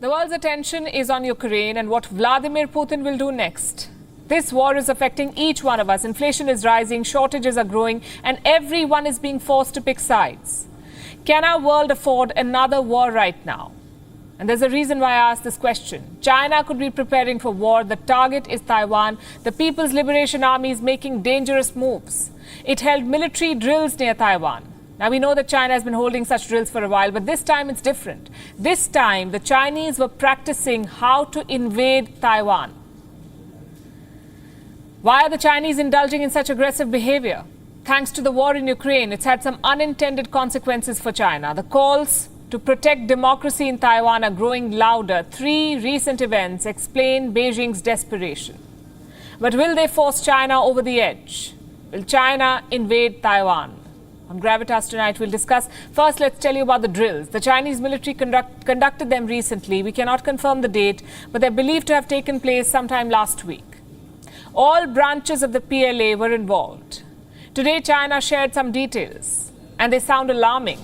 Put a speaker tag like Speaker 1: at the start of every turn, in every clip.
Speaker 1: The world's attention is on Ukraine and what Vladimir Putin will do next. This war is affecting each one of us. Inflation is rising, shortages are growing, and everyone is being forced to pick sides. Can our world afford another war right now? And there's a reason why I asked this question. China could be preparing for war. The target is Taiwan. The People's Liberation Army is making dangerous moves. It held military drills near Taiwan. Now, we know that China has been holding such drills for a while, but this time it's different. This time, the Chinese were practicing how to invade Taiwan. Why are the Chinese indulging in such aggressive behavior? Thanks to the war in Ukraine, it's had some unintended consequences for China. The calls to protect democracy in Taiwan are growing louder. 3 recent events explain Beijing's desperation. But will they force China over the edge? Will China invade Taiwan? On Gravitas tonight, we'll discuss. First, let's tell you about the drills. The Chinese military conducted them recently. We cannot confirm the date, but they're believed to have taken place sometime last week. All branches of the PLA were involved. Today, China shared some details, and they sound alarming.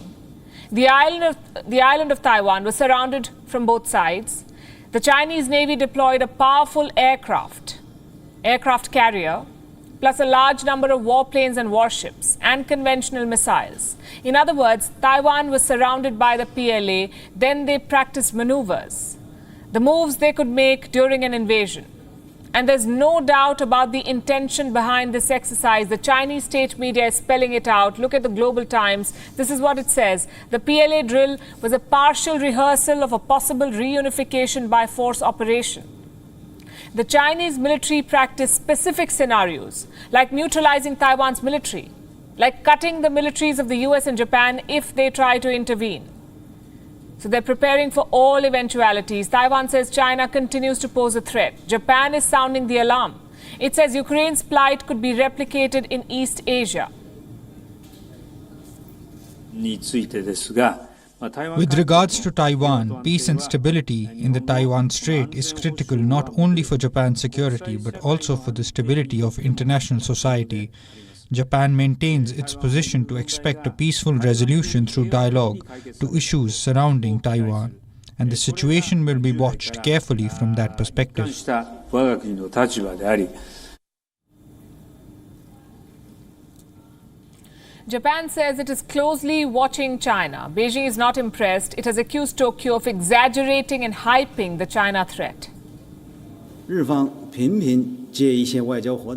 Speaker 1: The island of Taiwan was surrounded from both sides. The Chinese Navy deployed a powerful aircraft carrier, plus a large number of warplanes and warships and conventional missiles. In other words, Taiwan was surrounded by the PLA, then they practiced maneuvers, the moves they could make during an invasion. And there's no doubt about the intention behind this exercise. The Chinese state media is spelling it out. Look at the Global Times. This is what it says. The PLA drill was a partial rehearsal of a possible reunification by force operation. The Chinese military practiced specific scenarios, like neutralizing Taiwan's military, like cutting the militaries of the US and Japan if they try to intervene. So they're preparing for all eventualities. Taiwan says China continues to pose a threat. Japan is sounding the alarm. It says Ukraine's plight could be replicated in East Asia.
Speaker 2: With regards to Taiwan, peace and stability in the Taiwan Strait is critical not only for Japan's security but also for the stability of international society. Japan maintains its position to expect a peaceful resolution through dialogue to issues surrounding Taiwan, and the situation will be watched carefully from that perspective.
Speaker 1: Japan says it is closely watching China. Beijing is not impressed. It has accused Tokyo of exaggerating and hyping the China threat.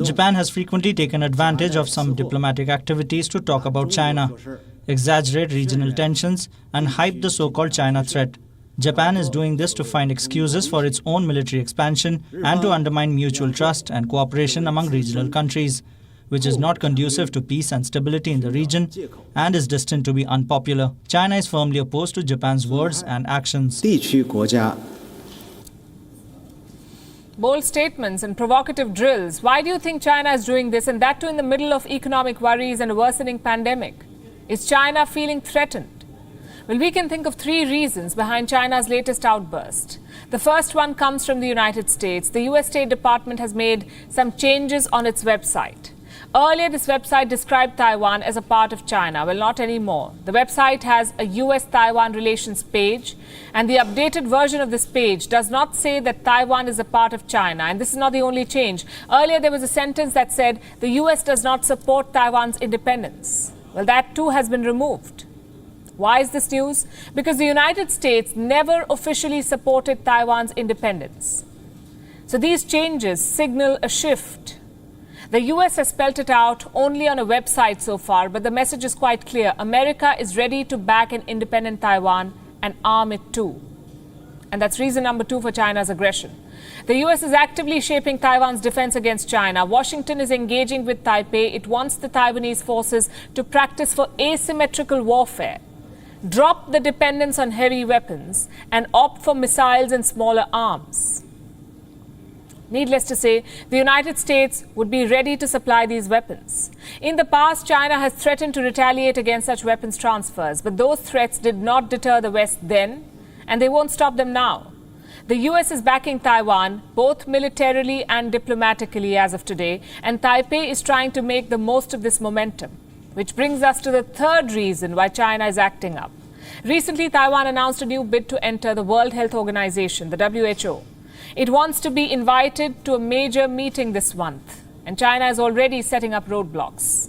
Speaker 3: Japan has frequently taken advantage of some diplomatic activities to talk about China, exaggerate regional tensions, and hype the so-called China threat. Japan is doing this to find excuses for its own military expansion and to undermine mutual trust and cooperation among regional countries, which is not conducive to peace and stability in the region and is destined to be unpopular. China is firmly opposed to Japan's words and actions.
Speaker 1: Bold statements and provocative drills. Why do you think China is doing this, and that too in the middle of economic worries and a worsening pandemic? Is China feeling threatened? Well, we can think of 3 reasons behind China's latest outburst. The first one comes from the United States. The US State Department has made some changes on its website. Earlier, this website described Taiwan as a part of China. Well, not anymore. The website has a US-Taiwan relations page, and the updated version of this page does not say that Taiwan is a part of China. And this is not the only change. Earlier, there was a sentence that said the US does not support Taiwan's independence. Well, that too has been removed. Why is this news? Because the United States never officially supported Taiwan's independence. So these changes signal a shift. The US has spelt it out only on a website so far, but the message is quite clear. America is ready to back an independent Taiwan and arm it too. And that's reason number 2 for China's aggression. The US is actively shaping Taiwan's defense against China. Washington is engaging with Taipei. It wants the Taiwanese forces to practice for asymmetrical warfare, drop the dependence on heavy weapons, and opt for missiles and smaller arms. Needless to say, the United States would be ready to supply these weapons. In the past, China has threatened to retaliate against such weapons transfers, but those threats did not deter the West then, and they won't stop them now. The US is backing Taiwan, both militarily and diplomatically as of today, and Taipei is trying to make the most of this momentum. Which brings us to the third reason why China is acting up. Recently, Taiwan announced a new bid to enter the World Health Organization, the WHO. It wants to be invited to a major meeting this month, and China is already setting up roadblocks.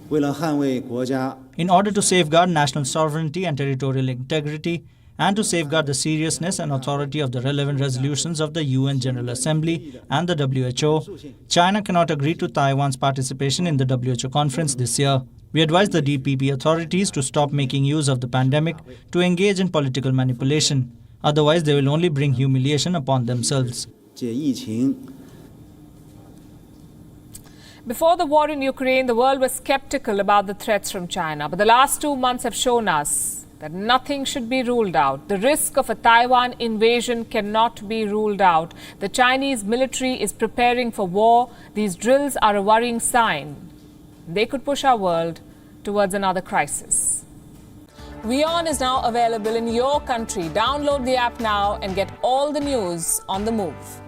Speaker 4: 为了捍卫国家
Speaker 3: In order to safeguard national sovereignty and territorial integrity, and to safeguard the seriousness and authority of the relevant resolutions of the UN General Assembly and the WHO, China cannot agree to Taiwan's participation in the WHO conference this year. We advise the DPP authorities to stop making use of the pandemic to engage in political manipulation. Otherwise, they will only bring humiliation upon themselves.
Speaker 4: 借疫情
Speaker 1: Before the war in Ukraine, the world was skeptical about the threats from China. But the last 2 months have shown us that nothing should be ruled out. The risk of a Taiwan invasion cannot be ruled out. The Chinese military is preparing for war. These drills are a worrying sign. They could push our world towards another crisis. WION is now available in your country. Download the app now and get all the news on the move.